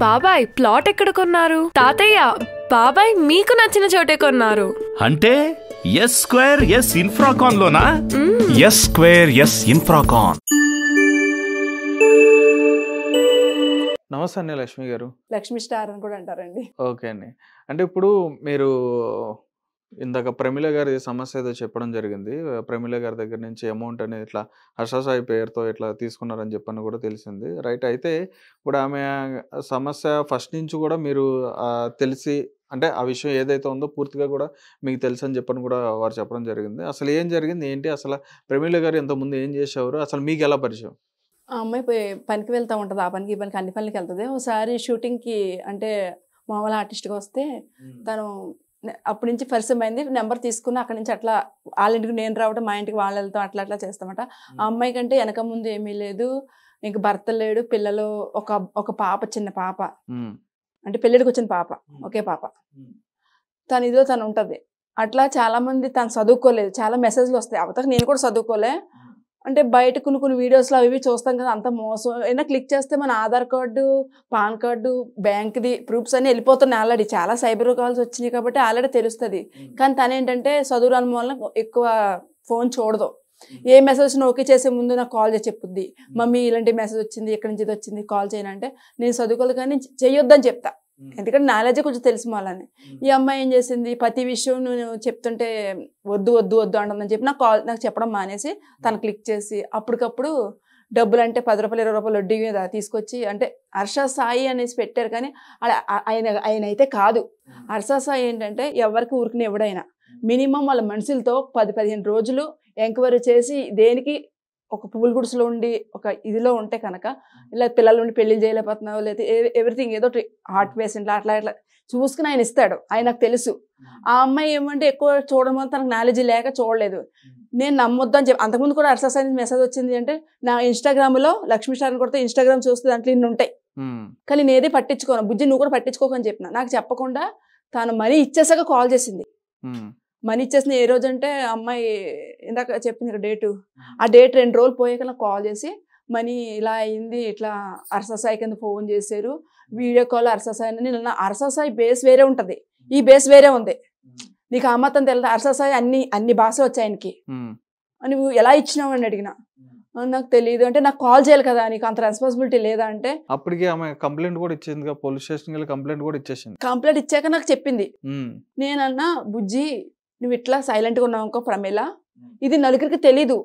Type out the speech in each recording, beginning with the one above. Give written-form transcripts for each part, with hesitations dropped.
బాబాయ్ ప్లాట్ ఎక్కడ కొన్నారు? తాతయ్య బాబాయ్ మీకు నచ్చిన చోటే కొన్నారు. అంటే ఎస్ స్క్వేర్ ఎస్ ఇన్ఫ్రాకాన్ లోనా? S Square S Infracon. నమస్తే అండి లక్ష్మి గారు. లక్ష్మి స్టార్ అని కూడా అంటారండి. ఓకే అండి. అంటే ఇప్పుడు మీరు ఇందాక ప్రమీల గారి సమస్య ఏదో చెప్పడం జరిగింది. ప్రమీల గారి దగ్గర నుంచి అమౌంట్ అనేది ఇట్లా హర్షసాయి పేరుతో ఇట్లా తీసుకున్నారని చెప్పని కూడా తెలిసింది. రైట్. అయితే ఇప్పుడు ఆమె సమస్య ఫస్ట్ నుంచి కూడా మీరు తెలిసి అంటే ఆ విషయం ఏదైతే ఉందో పూర్తిగా కూడా మీకు తెలుసు అని చెప్పని కూడా వారు చెప్పడం జరిగింది. అసలు ఏం జరిగింది ఏంటి? అసలు ప్రమీల గారు ఇంతకుముందు ఏం చేసేవారు? అసలు మీకు ఎలా పరిచయం? ఆ అమ్మాయి పనికి వెళ్తూ ఉంటుంది. ఆ పనికి ఈ పనికి అన్ని పనులకి వెళ్తుంది. ఒకసారి షూటింగ్కి అంటే మామూలు ఆర్టిస్ట్గా వస్తే తను అప్పటి నుంచి పరిచయం అయింది. నెంబర్ తీసుకుని అక్కడి నుంచి అట్లా వాళ్ళ ఇంటికి నేను రావడం, మా ఇంటికి వాళ్ళు వెళ్తాం, అట్లా అట్లా చేస్తామట. ఆ అమ్మాయి కంటే వెనక ముందు ఏమీ లేదు, ఇంక భర్త లేడు, పిల్లలు ఒక పాప, చిన్న పాప, అంటే పెళ్ళిడికి వచ్చిన పాప, ఒకే పాప. తను ఇదో తను ఉంటుంది. అట్లా చాలామంది తను చదువుకోలేదు, చాలా మెసేజ్లు వస్తాయి. అవతల నేను కూడా చదువుకోలే, అంటే బయట కొన్ని వీడియోస్లో అవి చూస్తాం కదా, అంత మోసం. అయినా క్లిక్ చేస్తే మన ఆధార్ కార్డు, పాన్ కార్డు, బ్యాంక్ది ప్రూఫ్స్ అన్నీ వెళ్ళిపోతున్నాయి ఆల్రెడీ. చాలా సైబర్ కాల్స్ వచ్చినాయి కాబట్టి ఆల్రెడీ తెలుస్తుంది. కానీ తను ఏంటంటే చదువు రాని వల్ల ఎక్కువ ఫోన్ చూడదు. ఏ మెసేజ్ ఓకే చేసే ముందు నాకు కాల్ చేసి చెప్పుద్ది, మమ్మీ ఇలాంటి మెసేజ్ వచ్చింది, ఎక్కడి నుంచి ఇది వచ్చింది, కాల్ చేయనంటే నేను చదువుకోలేదు కానీ చెయ్యొద్దని చెప్తా, ఎందుకంటే నాలెడ్జ్ కొంచెం తెలిసి వాళ్ళని. ఈ అమ్మాయి ఏం చేసింది, ప్రతి విషయం నేను చెప్తుంటే వద్దు వద్దు వద్దు అంటుందని చెప్పి నాకు చెప్పడం మానేసి తను క్లిక్ చేసి అప్పటికప్పుడు డబ్బులు అంటే 10 రూపాయలు 20 రూపాయలు వడ్డీ మీద తీసుకొచ్చి, అంటే హర్ష సాయి అనేసి పెట్టారు కానీ ఆయన అయితే కాదు. హర్ష సాయి ఏంటంటే ఎవరికి ఊరికి ఎవడైనా మినిమం వాళ్ళ మనుషులతో 10-15 రోజులు ఎంక్వైరీ చేసి దేనికి ఒక పువ్వుల గుడిసెలో ఉండి ఒక ఇదిలో ఉంటే కనుక, ఇలా పిల్లలు ఉండి పెళ్లి చేయలేకపోతున్నావు, లేదా ఎవ్రీథింగ్ ఏదో హార్ట్ పేషెంట్లు అట్లా ఇట్లా చూసుకుని ఆయన ఇస్తాడు. ఆయన నాకు తెలుసు. ఆ అమ్మాయి ఏమంటే ఎక్కువ చూడడం వల్ల తనకు నాలెడ్జ్ లేక చూడలేదు. నేను నమ్మొద్దు అని చెప్పి అంతకుముందు కూడా హర్ష సాయి మెసేజ్ వచ్చింది అంటే నా ఇన్స్టాగ్రామ్లో లక్ష్మీ స్టార్ కొడితే ఇన్స్టాగ్రామ్ చూస్తే దాంట్లో ఇన్ని ఉంటాయి. కానీ నేనేది పట్టించుకోను. బుజ్జి నువ్వు కూడా పట్టించుకోకని చెప్పిన. నాకు చెప్పకుండా తను మనీ ఇచ్చేసాక కాల్ చేసింది. మనీ ఇచ్చేసిన ఏ రోజు అంటే అమ్మాయి ఇందాక చెప్పింది డేటు, ఆ డేట్ 2 రోజులు పోయాక నాకు కాల్ చేసి మనీ ఇలా అయింది, ఇట్లా హర్షసాయి కింద ఫోన్ చేశారు, వీడియో కాల్ హర్షసాయి అని. నేను హర్షసాయి బేస్ వేరే ఉంటుంది, ఈ బేస్ వేరే ఉంది, నీకు ఆ మాత్రం తెలియదు. హర్షసాయి అన్ని భాషలు వచ్చాయి ఆయనకి, నువ్వు ఎలా ఇచ్చినావు అని అడిగిన. నాకు తెలియదు అంటే, నాకు కాల్ చేయాలి కదా, నీకు అంత రెస్పాన్సిబిలిటీ లేదా అంటే. అప్పటికి ఆమె కంప్లైంట్ కూడా ఇచ్చింది, పోలీస్ స్టేషన్కి వెళ్ళి కంప్లైంట్ కూడా ఇచ్చేసింది. కంప్లైంట్ ఇచ్చాక నాకు చెప్పింది. నేనన్నా బుజ్జి నువ్వు ఇట్లా సైలెంట్గా ఉన్నావు అనుకో ప్రమీల, ఇది నలుగురికి తెలీదు.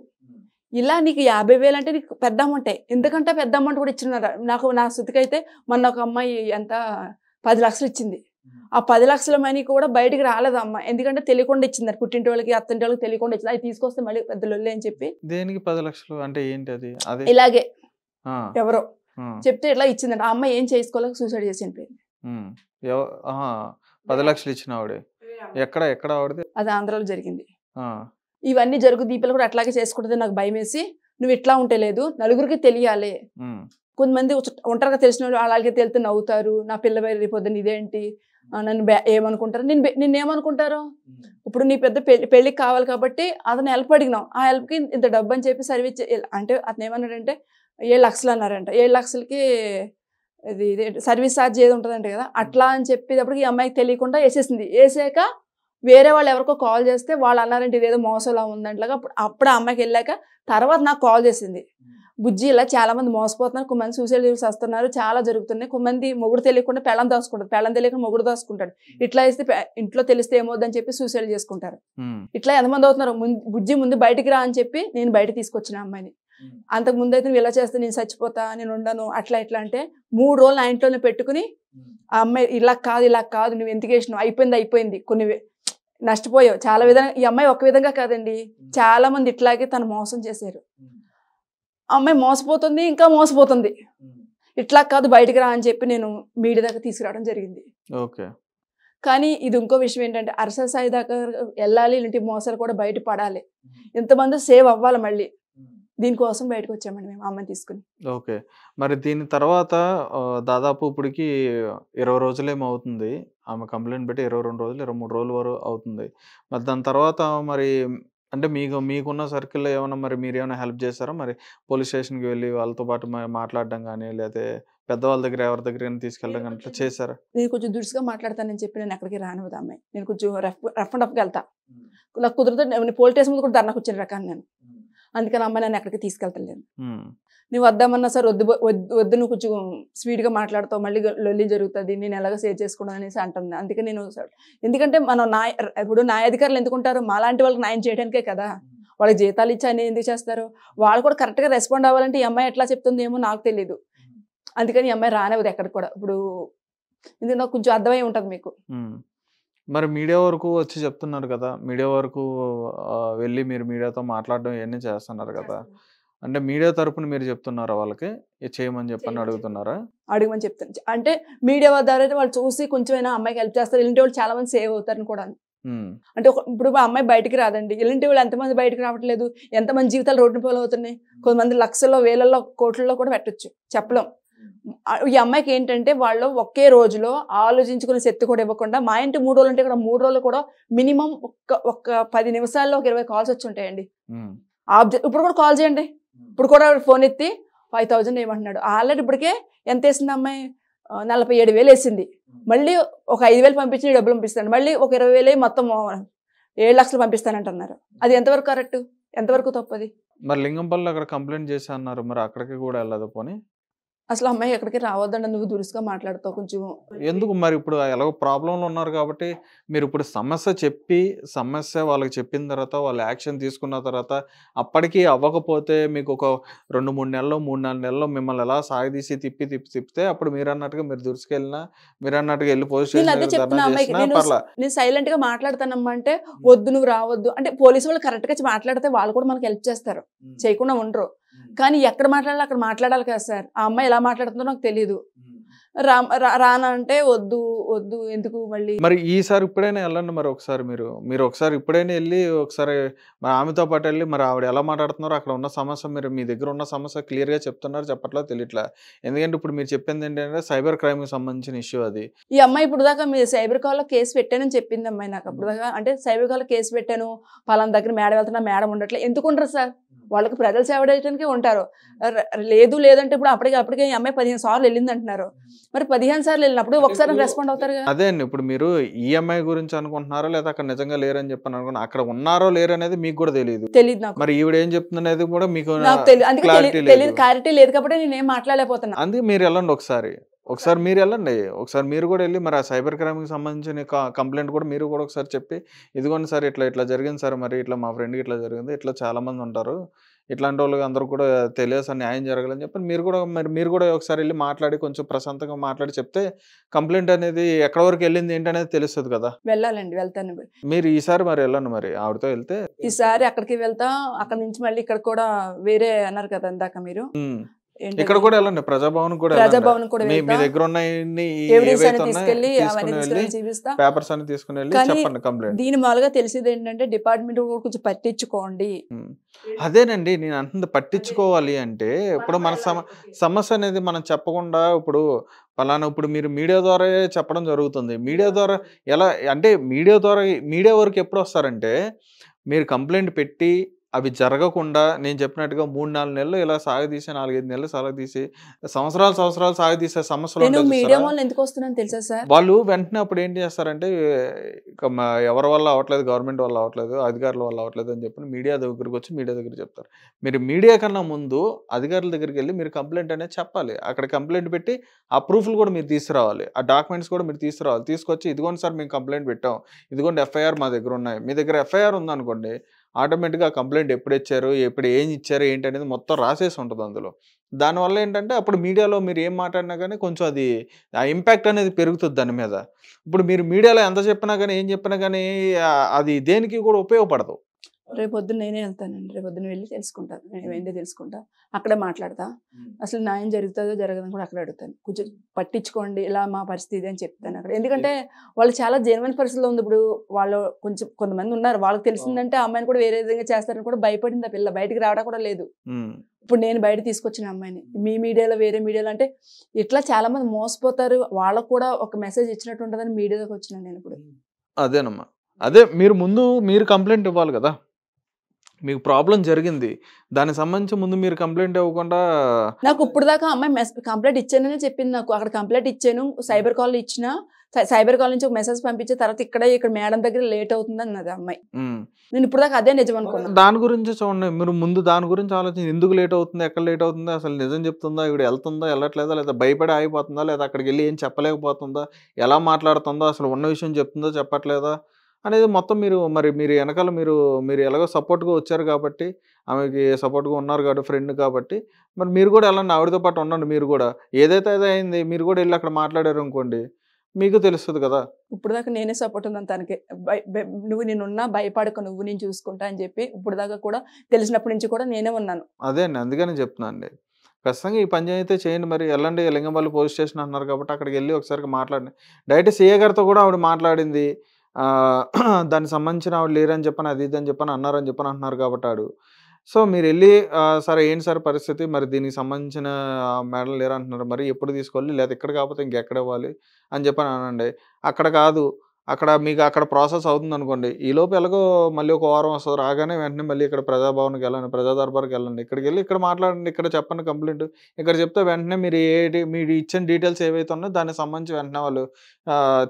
ఇలా నీకు 50,000 అంటే నీకు పెద్ద అమౌంట్. ఎందుకంటే పెద్ద అమౌంట్ కూడా ఇచ్చినారు నాకు. నా స్థితికైతే మొన్న ఒక అమ్మాయి ఎంత 10 లక్షలు ఇచ్చింది. ఆ 10 లక్షల మనీ కూడా బయటికి రాలేదు అమ్మ, ఎందుకంటే తెలియకుండా ఇచ్చింది. పుట్టింటి వాళ్ళకి అత్తంటి వాళ్ళకి తెలియకుండా ఇచ్చింది. అది తీసుకొస్తే మళ్ళీ పెద్ద లొల్లి అని చెప్పి. దేనికి 10 లక్షలు అంటే ఏంటి? అది ఇలాగే ఎవరో చెప్తే ఇట్లా ఇచ్చిందంట. ఆ అమ్మాయి ఏం చేసుకోలేక సూసైడ్ చేసి చనిపోయింది. 10 లక్షలు ఇచ్చిన ఆవిడే ఎక్కడ ఆవిడది? అది ఆంధ్రాలో జరిగింది. ఇవన్నీ జరుగు దీపాలు కూడా అట్లాగే చేసుకుంటుంది. నాకు భయం వేసి నువ్వు ఇట్లా ఉంటే లేదు, నలుగురికి తెలియాలి. కొంతమంది ఒంటరిగా తెలిసిన వాళ్ళు అలాగే తెలితే నవ్వుతారు, నా పిల్ల రేపొద్దున ఇదేంటి నన్ను ఏమనుకుంటారు, నిన్నేమనుకుంటారు. ఇప్పుడు నీ పెద్ద పెళ్ళికి కావాలి కాబట్టి అతను హెల్ప్ అడిగినావు, ఆ హెల్ప్కి ఇంత డబ్బు అని చెప్పి సర్వీస్ అంటే అతను ఏమన్నాడంటే 7 లక్షలు అన్నారంట. 7 లక్షలకి ఇది సర్వీస్ ఛార్జ్ ఏది ఉంటుందంటే కదా, అట్లా అని చెప్పేటప్పటికి ఈ అమ్మాయికి తెలియకుండా వేసేసింది. వేసాక వేరే వాళ్ళు ఎవరికో కాల్ చేస్తే వాళ్ళు అన్నారంటే ఇదేదో మోసంలా ఉందంటలాగా. అప్పుడు ఆ అమ్మాయికి వెళ్ళాక తర్వాత నాకు కాల్ చేసింది, బుజ్జి ఇలా చాలా మంది మోసపోతున్నారు, కొంతమంది సూసైడ్ లీవ్స్ వస్తున్నారు, చాలా జరుగుతున్నాయి, కొంతమంది మొగుడు తెలియకుండా పెళ్ళం దాచుకుంటారు, పెళ్ళం తెలియకుండా మొగుడు దాచుకుంటాడు, ఇట్లా వేస్తే ఇంట్లో తెలిస్తే ఏమవుద్దని చెప్పి సూసైడ్ చేసుకుంటారు. ఇట్లా ఎంతమంది అవుతున్నారు, బుజ్జి ముందు బయటికి రా అని చెప్పి నేను బయట తీసుకొచ్చిన అమ్మాయిని. అంతకు ముందు అయితే నువ్వు ఇలా చేస్తే నేను చచ్చిపోతా, నేను ఉండను, అట్లా ఇట్లా అంటే 3 రోజులు నా ఇంట్లోనే పెట్టుకుని ఆ అమ్మాయి ఇలా కాదు నువ్వు ఎందుకు వేసినావు, అయిపోయింది కొన్ని నష్టపోయావు చాలా విధంగా. ఈ అమ్మాయి ఒక విధంగా కాదండి, చాలా మంది ఇట్లాగే తను మోసం చేశారు. అమ్మాయి మోసపోతుంది, ఇంకా మోసపోతుంది. ఇట్లా కాదు బయటికి రా అని చెప్పి నేను మీడియా దాకా తీసుకురావడం జరిగింది. కానీ ఇది ఇంకో విషయం ఏంటంటే హర్ష సాయి దాకా వెళ్ళాలి, ఇలాంటి మోసాలు కూడా బయట పడాలి, ఎంతమంది సేవ్ అవ్వాలి. మళ్ళీ దీనికోసం బయటకు వచ్చామండి మేము అమ్మని తీసుకుని. ఓకే. మరి దీని తర్వాత దాదాపు ఇప్పటికి 20 రోజులేమో అవుతుంది, ఆమె కంప్లైంట్ పెట్టి 22 రోజులు 23 రోజుల వరకు అవుతుంది. మరి దాని తర్వాత మరి అంటే మీకున్న సర్కిల్‌లో ఏమన్నా మరి మీరేమైనా హెల్ప్ చేశారా? మరి పోలీస్ స్టేషన్‌కి వెళ్ళి వాళ్ళతో పాటు మాట్లాడడం గానీ, లేతే పెద్దవాళ్ళ దగ్గర ఎవరి దగ్గర తీసుకెళ్ళడం అట్లా చేశారా? నేను కొంచెం దురుసుగా మాట్లాడతానని చెప్పి నేను ఎక్కడికి రానివ్వదు అమ్మాయి. నేను కొంచెం రఫ్ అండ్ రఫ్గా వెళ్తా. నాకు కుదిరితే నేను పోలీస్ స్టేషన్ ముందు కూడా ధర్నాకు వచ్చిన రకాన్ని నేను. అందుకని అమ్మాయి నన్ను ఎక్కడికి తీసుకెళ్తలేదు. నువ్వు వద్దామన్నా సార్ వద్దు నువ్వు కొంచెం స్వీట్గా మాట్లాడతావు, మళ్ళీ లొల్లి జరుగుతుంది, నేను ఎలాగో సేవ్ చేసుకున్నాను అనేసి అంటుంది. అందుకే నేను ఎందుకంటే మనం ఇప్పుడు న్యాయాధికారులు ఎందుకుంటారు? మాలాంటి వాళ్ళకి న్యాయం చేయడానికే కదా. వాళ్ళకి జీతాలు ఇచ్చి అని ఎందుకు చేస్తారు? వాళ్ళు కూడా కరెక్ట్గా రెస్పాండ్ అవ్వాలంటే ఈ అమ్మాయి ఎట్లా చెప్తుంది ఏమో నాకు తెలియదు. అందుకని ఈ అమ్మాయి రానివ్వదు ఎక్కడికి కూడా. ఇప్పుడు ఇది నాకు కొంచెం అర్థమై ఉంటుంది మీకు. మరి మీడియా వరకు వచ్చి చెప్తున్నారు కదా, మీడియా వరకు వెళ్ళి మీరు మీడియాతో మాట్లాడడం ఇవన్నీ చేస్తున్నారు కదా, అంటే మీడియా తరపున మీరు చెప్తున్నారా వాళ్ళకి చేయమని చెప్పని అడుగుతున్నారా? అడగమని చెప్తాను. అంటే మీడియా ద్వారా వాళ్ళు చూసి కొంచెమైనా అమ్మాయికి హెల్ప్ చేస్తారు. ఇలాంటి వాళ్ళు చాలా మంది సేవ్ అవుతారని కూడా. అంటే ఇప్పుడు అమ్మాయి బయటికి రాదండి, ఇలాంటి వాళ్ళు ఎంతమంది బయటకు రావట్లేదు, ఎంతమంది జీవితాలు రోడ్డు పోలు అవుతున్నాయి. కొంతమంది లక్షల్లో వేలల్లో కోట్లలో కూడా పెట్టచ్చు, చెప్పలేం. ఈ అమ్మాయికి ఏంటంటే వాళ్ళు ఒకే రోజులో ఆలోచించుకునే శక్తి కూడా ఇవ్వకుండా, మా ఇంటి 3 రోజులు అంటే ఇక్కడ 3 రోజులు కూడా మినిమం ఒక 10 నిమిషాల్లో ఒక 20 కాల్స్ వచ్చి ఉంటాయండి. ఇప్పుడు కూడా కాల్ చేయండి, ఇప్పుడు కూడా ఫోన్ ఎత్తి 5000 ఏమంటున్నాడు. ఆల్రెడీ ఇప్పటికే ఎంత వేసింది అమ్మాయి? 47,000 వేసింది. మళ్ళీ ఒక 5,000 పంపించి డబ్బులు పంపిస్తాను, మళ్ళీ ఒక 20,000 మొత్తం 7 లక్షలు పంపిస్తానంటున్నారు. అది ఎంతవరకు కరెక్ట్, ఎంతవరకు తప్పది? మరి లింగంపల్లి అక్కడ కంప్లైంట్ చేసి అన్నారు, మరి అక్కడికి కూడా వెళ్ళదు పోనీ? అసలు అమ్మాయి ఎక్కడికి రావద్దండి, నువ్వు దురుసుగా మాట్లాడుతావు కొంచెం. ఎందుకు మరి? ఇప్పుడు ఎలాగో ప్రాబ్లంలో ఉన్నారు కాబట్టి మీరు ఇప్పుడు సమస్య వాళ్ళకి చెప్పిన తర్వాత వాళ్ళు యాక్షన్ తీసుకున్న తర్వాత అప్పటికి అవ్వకపోతే మీకు ఒక 2-3 నెలలు 3-4 నెలల్లో మిమ్మల్ని ఎలా సాగదీసి తిప్పితే అప్పుడు మీరు అన్నట్టుగా మీరు దురుసుకెళ్ళినా, మీరు అన్నట్టుగా వెళ్ళి పోలీస్ నేను సైలెంట్ గా మాట్లాడతానమ్మా అంటే వద్దు నువ్వు రావద్దు అంటే పోలీసు వాళ్ళు కరెక్ట్ గా మాట్లాడితే వాళ్ళు కూడా మనకు హెల్ప్ చేస్తారు, చేయకుండా ఉండరు. కానీ ఎక్కడ మాట్లాడాలి అక్కడ మాట్లాడాలి కదా సార్. ఆ అమ్మాయి ఎలా మాట్లాడుతుందో నాకు తెలియదు. రానంటే వద్దు ఎందుకు మళ్ళీ. మరి ఈసారి ఇప్పుడైనా వెళ్ళండి, మరి ఒకసారి మీరు ఒకసారి ఇప్పుడైనా వెళ్ళి ఒకసారి మరి ఆమెతో పాటు వెళ్ళి మరి ఆవిడ ఎలా మాట్లాడుతున్నారో అక్కడ ఉన్న సమస్య, మీరు మీ దగ్గర ఉన్న సమస్య క్లియర్ గా చెప్తున్నారు, చెప్పట్లా తెలియట్లా. ఎందుకంటే ఇప్పుడు మీరు చెప్పింది ఏంటంటే సైబర్ క్రైమ్ కి సంబంధించిన ఇష్యూ అది. ఈ అమ్మాయి ఇప్పుడు దాకా మీరు సైబర్ కాల్ లో కేసు పెట్టానని చెప్పింది అమ్మాయి నాకు. అప్పుడు దాకా అంటే సైబర్ కాల్ లో కేసు పెట్టాను, పలానా దగ్గర మేడం వెళ్తున్నా, మేడం ఉండట్లే. ఎందుకు ఉండరు సార్? వాళ్ళకి ప్రజలు సేవ చేయడానికే ఉంటారు. లేదంటే ఇప్పుడు అప్పటికే ఈ అమ్మాయి 15 సార్లు వెళ్ళింది అంటున్నారు. మరి 15 సార్లు వెళ్ళినప్పుడు ఒకసారి రెస్పాండ్ అవుతారు కదా. అదే అండి, ఇప్పుడు మీరు ఈఎంఐ గురించి అనుకుంటున్నారా లేదా అక్కడ నిజంగా లేరని చెప్పని అనుకున్నా, అక్కడ ఉన్నారో లేరు అనేది మీకు కూడా తెలియదు నాకు. మరి ఈవిడ ఏం చెప్తున్నది కూడా మీకు క్లారిటీ లేదు కాబట్టి నేనేం మాట్లాడలేకపోతున్నా. అందుకే మీరు వెళ్ళండి ఒకసారి మీరు వెళ్ళండి, ఒకసారి మీరు కూడా వెళ్ళి మరి ఆ సైబర్ క్రైమ్కి సంబంధించిన కంప్లైంట్ కూడా మీరు కూడా ఒకసారి చెప్పి, ఇదిగోండి సార్ ఇట్లా జరిగింది సార్, మరి ఇట్లా మా ఫ్రెండ్కి ఇట్లా జరిగింది, ఇట్లా చాలా మంది ఉంటారు, ఇట్లాంటి వాళ్ళకి అందరూ కూడా తెలియదు సార్, న్యాయం జరగాలని చెప్పి మీరు కూడా ఒకసారి వెళ్ళి మాట్లాడి కొంచెం ప్రశాంతంగా మాట్లాడి చెప్తే కంప్లైంట్ అనేది ఎక్కడ వరకు వెళ్ళింది ఏంటనేది తెలుస్తుంది కదా. వెళ్ళాలండి, వెళ్తాను. మీరు ఈసారి మరి వెళ్ళండి, మరి ఆవిడతో వెళ్తే ఈసారి అక్కడికి వెళ్తా, అక్కడ నుంచి మళ్ళీ ఇక్కడ కూడా వేరే అన్నారు కదా ఇందాక మీరు, ఇక్కడ కూడా వెళ్ళండి, ప్రజాభవన్ కూడా మీ దగ్గర ఉన్న పేపర్స్ అన్ని తీసుకుని వెళ్ళి చెప్పండి కంప్లైంట్. దీని మూలంగా తెలిసింది ఏంటంటే డిపార్ట్మెంట్ కూడా కొంచెం పట్టించుకోండి. అదేనండి నేను అంటుంది, పట్టించుకోవాలి అంటే ఇప్పుడు మన సమస్య అనేది మనం చెప్పకుండా ఇప్పుడు పలానా ఇప్పుడు మీరు మీడియా ద్వారా చెప్పడం జరుగుతుంది. మీడియా ద్వారా ఎలా అంటే మీడియా వరకు ఎప్పుడు వస్తారంటే మీరు కంప్లైంట్ పెట్టి అవి జరగకుండా నేను చెప్పినట్టుగా 3-4 నెలలు ఇలా సాగదీసి 4-5 నెలలు సాగదీసి సంవత్సరాలు సాగదీసే సమస్యలు వాళ్ళు వెంటనే అప్పుడు ఏం చేస్తారంటే ఎవరి వల్ల అవ్వట్లేదు, గవర్నమెంట్ వల్ల అవ్వట్లేదు, అధికారుల వల్ల అవ్వట్లేదు అని చెప్పి మీడియా దగ్గరికి వచ్చి మీడియా దగ్గర చెప్తారు. మీరు మీడియా కన్నా ముందు అధికారుల దగ్గరికి వెళ్ళి మీరు కంప్లైంట్ అనేది చెప్పాలి. అక్కడ కంప్లైంట్ పెట్టి ఆ ప్రూఫ్లు కూడా మీరు తీసుకురావాలి, ఆ డాక్యుమెంట్స్ కూడా మీరు తీసుకురావాలి. తీసుకొచ్చి ఇదిగోండి సార్ మేము కంప్లైంట్ పెట్టాం, ఇదిగోండి ఎఫ్ఐఆర్ మా దగ్గర ఉన్నాయి. మీ దగ్గర ఎఫ్ఐఆర్ ఉందనుకోండి, ఆటోమేటిక్గా కంప్లైంట్ ఎప్పుడు ఇచ్చారు, ఎప్పుడు ఏం ఇచ్చారు ఏంటి అనేది మొత్తం రాసేసి ఉంటుంది అందులో. దానివల్ల ఏంటంటే అప్పుడు మీడియాలో మీరు ఏం మాట్లాడినా కానీ కొంచెం అది ఆ ఇంపాక్ట్ అనేది పెరుగుతుంది దాని మీద. ఇప్పుడు మీరు మీడియాలో ఎంత చెప్పినా కానీ ఏం చెప్పినా కానీ అది దేనికి కూడా ఉపయోగపడదు. రేపొద్దున నేనే వెళ్తానండి, రేపొద్దున వెళ్ళి తెలుసుకుంటాను, నేను ఏంటో తెలుసుకుంటా, అక్కడే మాట్లాడతా. అసలు న్యాయం జరుగుతుందో జరగదని కూడా అక్కడ అడుగుతాను. కొంచెం పట్టించుకోండి ఇలా మా పరిస్థితి అని చెప్తాను అక్కడ. ఎందుకంటే వాళ్ళు చాలా జెన్యున్ పరిస్థితిలో ఉంది. ఇప్పుడు వాళ్ళు కొంతమంది ఉన్నారు, వాళ్ళకి తెలిసిందంటే అమ్మాయిని కూడా వేరే విధంగా చేస్తారని కూడా భయపడింది ఆ పిల్ల, బయటికి రావడం కూడా లేదు. ఇప్పుడు నేను బయట తీసుకొచ్చిన అమ్మాయిని మీ మీడియాలో వేరే మీడియాలో అంటే ఇట్లా చాలా మంది మోసపోతారు, వాళ్ళకు కూడా ఒక మెసేజ్ ఇచ్చినట్టు ఉంటుందని మీడియాలోకి వచ్చినాను నేను ఇప్పుడు. అదేనమ్మా, అదే మీరు ముందు కంప్లైంట్ ఇవ్వాలి కదా. మీకు ప్రాబ్లం జరిగింది, దానికి సంబంధించి ముందు మీరు కంప్లైంట్ ఇవ్వకుండా నాకు ఇప్పుడు దాకా అమ్మాయి కంప్లైంట్ ఇచ్చానని చెప్పింది. నాకు అక్కడ కంప్లైంట్ ఇచ్చాను, సైబర్ కాల్ ఇచ్చిన, సైబర్ కాల్ నుంచి ఒక మెసేజ్ పంపించిన తర్వాత ఇక్కడ మేడం దగ్గర లేట్ అవుతుంది అన్నది అమ్మాయి. నేను ఇప్పుడు దాకా అదే నిజం అనుకున్నాను. దాని గురించి చూడండి, మీరు ముందు దాని గురించి ఆలోచించి ఎందుకు లేట్ అవుతుంది, ఎక్కడ లేట్ అవుతుంది, అసలు నిజం చెప్తుందా, ఇక్కడ వెళ్తుందా వెళ్ళట్లేదా, లేదా భయపడి ఆగిపోతుందా, లేదా అక్కడికి వెళ్ళి ఏం చెప్పలేకపోతుందా, ఎలా మాట్లాడుతుందో, అసలు ఉన్న విషయం చెప్తుందో చెప్పట్లేదా అనేది మొత్తం మీరు వెనకాల మీరు ఎలాగో సపోర్ట్గా వచ్చారు కాబట్టి, ఆమెకి సపోర్ట్గా ఉన్నారు కాబట్టి, ఫ్రెండ్ కాబట్టి, మరి మీరు కూడా వెళ్ళండి, ఆవిడతో పాటు ఉండండి. మీరు కూడా ఏదైతే అదే అయింది, మీరు కూడా వెళ్ళి అక్కడ మాట్లాడారు అనుకోండి, మీకు తెలుస్తుంది కదా. ఇప్పుడు దాకా నేనే సపోర్ట్ ఉన్నాను తనకి. నువ్వు నేనున్నా భయపడక, నువ్వు నేను చూసుకుంటా అని చెప్పి ఇప్పుడు దాకా కూడా తెలిసినప్పటి నుంచి కూడా నేనే ఉన్నాను. అదే అండి, అందుకని చెప్తున్నాను అండి. ఖచ్చితంగా ఈ పని అయితే చేయండి. మరి వెళ్ళండి, లింగంపల్లి పోలీస్ స్టేషన్ అన్నారు కాబట్టి అక్కడికి వెళ్ళి ఒకసారి మాట్లాడండి. డైరెక్ట్ సీఏ గారితో కూడా ఆవిడ మాట్లాడింది, దానికి సంబంధించిన ఆవిడ లేరని చెప్పని, అది ఇది అని చెప్పని అన్నారని చెప్పని అంటున్నారు కాబట్టి ఆడు. సో మీరు వెళ్ళి సరే ఏంటి సార్ పరిస్థితి, మరి దీనికి సంబంధించిన మేడం లేరంటున్నారు, మరి ఎప్పుడు తీసుకోవాలి, లేదా ఇక్కడ కాకపోతే ఇంకెక్కడ ఇవ్వాలి అని చెప్పని అనండి. అక్కడ కాదు, అక్కడ మీకు అక్కడ ప్రాసెస్ అవుతుంది అనుకోండి, ఈ లోపు ఎలాగో మళ్ళీ ఒక వారం వస్తుంది, రాగానే వెంటనే మళ్ళీ ఇక్కడ ప్రజాభవన్కి వెళ్ళండి, ప్రజా దర్బార్కి వెళ్ళండి, ఇక్కడికి వెళ్ళి ఇక్కడ మాట్లాడండి, ఇక్కడ చెప్పండి కంప్లైంట్, ఇక్కడ చెప్తే వెంటనే మీరు ఇచ్చిన డీటెయిల్స్ ఏవైతే ఉన్నాయో దానికి సంబంధించి వెంటనే వాళ్ళు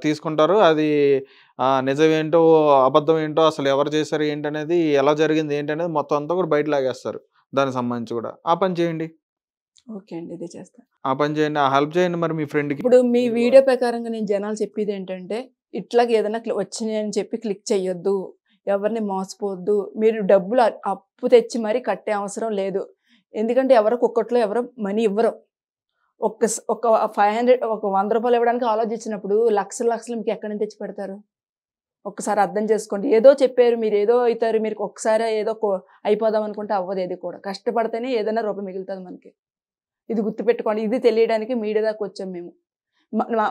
తీసుకుంటారు. అది నిజమేంటో అబద్ధం ఏంటో, అసలు ఎవరు చేశారు ఏంటనేది, ఎలా జరిగింది ఏంటనేది మొత్తం అంతా కూడా బయట లాగేస్తారు. దానికి సంబంధించి కూడా ఆ పని చేయండి. ఓకే అండి, ఇదే చేస్తాను. ఆ పని చేయండి, ఆ హెల్ప్ చేయండి మరి మీ ఫ్రెండ్కి. ఇప్పుడు మీ వీడియో ప్రకారంగా నేను జనాలు చెప్పేది ఏంటంటే, ఇట్లాగ ఏదైనా వచ్చినాయి అని చెప్పి క్లిక్ చేయొద్దు, ఎవరిని మోసపోవద్దు, మీరు డబ్బులు అప్పు తెచ్చి మరీ కట్టే అవసరం లేదు. ఎందుకంటే ఒక్కట్లో ఎవరు మనీ ఇవ్వరు. ఒక 500 ఒక 100 రూపాయలు ఇవ్వడానికి ఆలోచించినప్పుడు లక్షలు మీకు ఎక్కడి నుంచి తెచ్చి పెడతారు? ఒక్కసారి అర్థం చేసుకోండి. ఏదో చెప్పారు, మీరు ఏదో అవుతారు, మీరు ఒక్కసారి ఏదో అయిపోదాం అనుకుంటే అవ్వదు. ఏది కూడా కష్టపడితేనే ఏదైనా రూపాయి మిగులుతుంది మనకి. ఇది గుర్తుపెట్టుకోండి. ఇది తెలియడానికి మీడియా దాకా వచ్చాం మేము.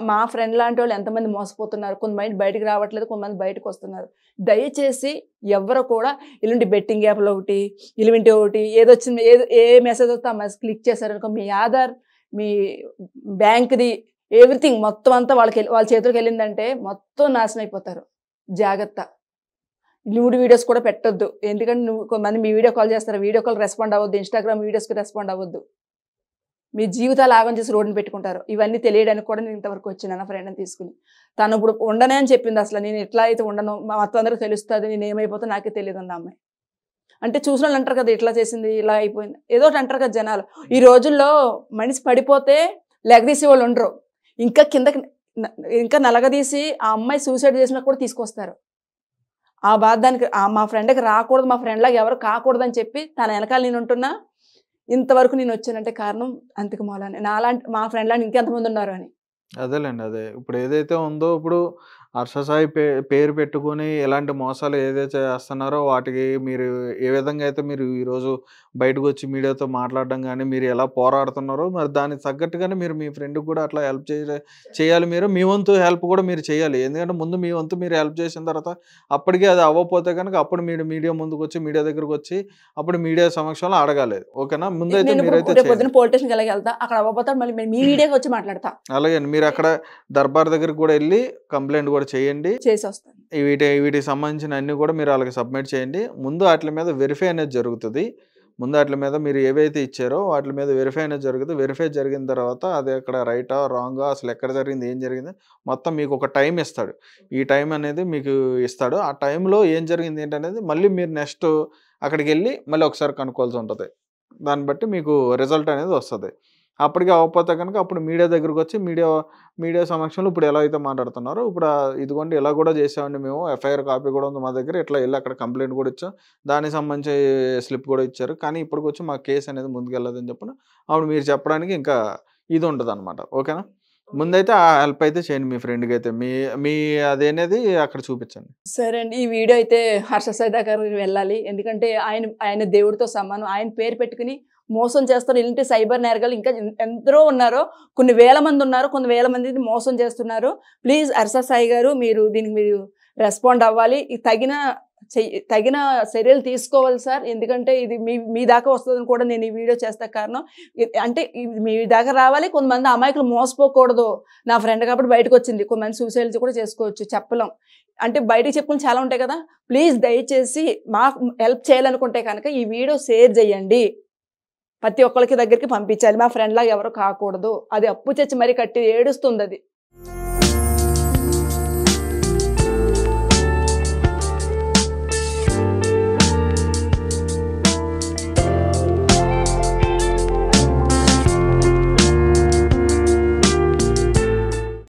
మా ఫ్రెండ్ లాంటి వాళ్ళు ఎంతమంది మోసపోతున్నారు, కొంతమంది బయటకు రావట్లేదు, కొంతమంది బయటకు వస్తున్నారు. దయచేసి ఎవరు కూడా ఇలాంటి బెట్టింగ్ యాప్లు ఒకటి, ఇలాంటి ఒకటి, ఏదొచ్చింది ఏ మెసేజ్ వస్తే ఆ మెసేజ్ క్లిక్ చేశారనుకో, మీ ఆధార్, మీ బ్యాంక్ది, ఎవ్రీథింగ్ మొత్తం అంతా వాళ్ళ చేతులకు వెళ్ళిందంటే మొత్తం నాశనం అయిపోతారు. జాగ్రత్త. న్యూడ్ వీడియోస్ కూడా పెట్టొద్దు. ఎందుకంటే కొంతమంది మీ వీడియో కాల్ చేస్తారు, వీడియో కాల్ రెస్పాండ్ అవ్వద్దు, ఇన్స్టాగ్రామ్ వీడియోస్కి రెస్పాండ్ అవ్వద్దు. మీ జీవితాలు ఆగం చేసి రోడ్డుని పెట్టుకుంటారు. ఇవన్నీ తెలియడానికి కూడా నేను ఇంతవరకు వచ్చిన నా ఫ్రెండ్ని తీసుకుని, తను ఇప్పుడు ఉండనే అని చెప్పింది. అసలు నేను ఎట్లా అయితే ఉండను, మొత్తం అందరికీ తెలుస్తుంది, నేను ఏమైపోతా నాకే తెలియదు అన్న అమ్మాయి. అంటే చూసిన వాళ్ళు అంటారు కదా, ఇట్లా చేసింది, ఇలా అయిపోయింది, ఏదో ఒకటి అంటారు కదా జనాలు. ఈ రోజుల్లో మనిషి పడిపోతే లెగదీసి వాళ్ళు ఉండరు, ఇంకా కిందకి ఇంకా నలగదీసి ఆ అమ్మాయి సూసైడ్ చేసినా కూడా తీసుకొస్తారు. ఆ బాధ దానికి మా ఫ్రెండ్కి రాకూడదు, మా ఫ్రెండ్ లాగా ఎవరు కాకూడదని చెప్పి తన వెనకాల నేను ఉంటున్నా. ఇంతవరకు నేను వచ్చానంటే కారణం అంతకు మూలాన్ని. నాలాంటి మా ఫ్రెండ్ లాంటి ఇంకెంతమంది ఉన్నారు అని. అదేలేండి, అదే ఇప్పుడు ఏదైతే ఉందో, ఇప్పుడు హర్ష సాయి పేరు పెట్టుకుని ఎలాంటి మోసాలు ఏదైతే చేస్తున్నారో వాటికి మీరు ఏ విధంగా అయితే మీరు ఈరోజు బయటకు వచ్చి మీడియాతో మాట్లాడడం కానీ, మీరు ఎలా పోరాడుతున్నారో, మరి దానికి తగ్గట్టుగానే మీరు మీ ఫ్రెండ్కి కూడా అట్లా హెల్ప్ చేయాలి. మీరు మీ వంతు హెల్ప్ కూడా మీరు చేయాలి. ఎందుకంటే ముందు మీ వంతు మీరు హెల్ప్ చేసిన తర్వాత అప్పటికి అది అవ్వకపోతే కనుక అప్పుడు మీరు మీడియా ముందుకు వచ్చి, మీడియా దగ్గరకు వచ్చి అప్పుడు మీడియా సమక్షంలో అడగాలి. ఓకేనా? ముందైతే మీరైతే పొద్దున పోలీస్ స్టేషన్కి ఎలా వెళ్తా, అక్కడ అవ్వబోతాడు, మళ్ళీ మీ మీడియాకి వచ్చి మాట్లాడతా. అలాగే మీరు అక్కడ దర్బార్ దగ్గరికి కూడా వెళ్ళి కంప్లైంట్ కూడా చేయండి, చేసి వస్తాను. వీటికి సంబంధించిన అన్ని కూడా మీరు వాళ్ళకి సబ్మిట్ చేయండి. ముందు వాటి మీద వెరిఫై అనేది జరుగుతుంది. ముందు వాటి మీద మీరు ఏవైతే ఇచ్చారో వాటి మీద వెరిఫై అనేది జరుగుతుంది. వెరిఫై జరిగిన తర్వాత అది అక్కడ రైటా రాంగా, అసలు ఎక్కడ జరిగింది, ఏం జరిగింది మొత్తం మీకు ఒక టైం ఇస్తాడు. ఈ టైం అనేది మీకు ఇస్తాడు. ఆ టైంలో ఏం జరిగింది ఏంటనేది మళ్ళీ మీరు నెక్స్ట్ అక్కడికి వెళ్ళి మళ్ళీ ఒకసారి కనుక్కోవాల్సి ఉంటుంది. దాన్ని బట్టి మీకు రిజల్ట్ అనేది వస్తుంది. అప్పటికి అవ్వకపోతే కనుక అప్పుడు మీడియా దగ్గరకు వచ్చి మీడియా సమక్షంలో ఇప్పుడు ఎలా అయితే మాట్లాడుతున్నారో, ఇప్పుడు ఇదిగోండి ఇలా కూడా చేసామండి, మేము ఎఫ్ఐఆర్ కాపీ కూడా ఉంది మా దగ్గర, ఇట్లా వెళ్ళి అక్కడ కంప్లైంట్ కూడా ఇచ్చాం, దానికి సంబంధించి స్లిప్ కూడా ఇచ్చారు, కానీ ఇప్పటికి వచ్చి మా కేసు అనేది ముందుకు వెళ్ళదని చెప్పిన అప్పుడు మీరు చెప్పడానికి ఇంకా ఇది ఉంటుంది అనమాట. ఓకేనా? ముందైతే ఆ హెల్ప్ అయితే చేయండి మీ ఫ్రెండ్కి అయితే, మీ అదేనేది అక్కడ చూపించండి. సరే అండి, ఈ వీడియో అయితే హర్ష సాయి దగ్గరికి వెళ్ళాలి. ఎందుకంటే ఆయన దేవుడితో సమానం. ఆయన పేరు పెట్టుకుని మోసం చేస్తారు. ఇలాంటి సైబర్ నేరగాలు ఇంకా ఎందరో ఉన్నారు, కొన్ని వేల మంది ఉన్నారు, కొన్ని వేల మందిని మోసం చేస్తున్నారు. ప్లీజ్ హర్ష సాయి గారు, మీరు దీనికి రెస్పాండ్ అవ్వాలి. తగిన తగిన చర్యలు తీసుకోవాలి సార్. ఎందుకంటే ఇది మీ దాకా వస్తుందని కూడా నేను ఈ వీడియో చేస్తా కారణం అంటే మీ దాకా రావాలి. కొంతమంది అమాయకులు మోసపోకూడదు. నా ఫ్రెండ్ కాబట్టి బయటకు వచ్చింది. కొంతమంది సూసైడ్స్ కూడా చేసుకోవచ్చు, చెప్పలేం. అంటే బయటకు చెప్పుకుని చాలా ఉంటాయి కదా. ప్లీజ్ దయచేసి మాకు హెల్ప్ చేయాలనుకుంటే కనుక ఈ వీడియో షేర్ చేయండి. ప్రతి ఒక్కరికి దగ్గరికి పంపించాలి. మా ఫ్రెండ్ లాగా ఎవరు కాకూడదు. అది అప్పు తెచ్చి మరీ కట్టి ఏడుస్తుంది అది.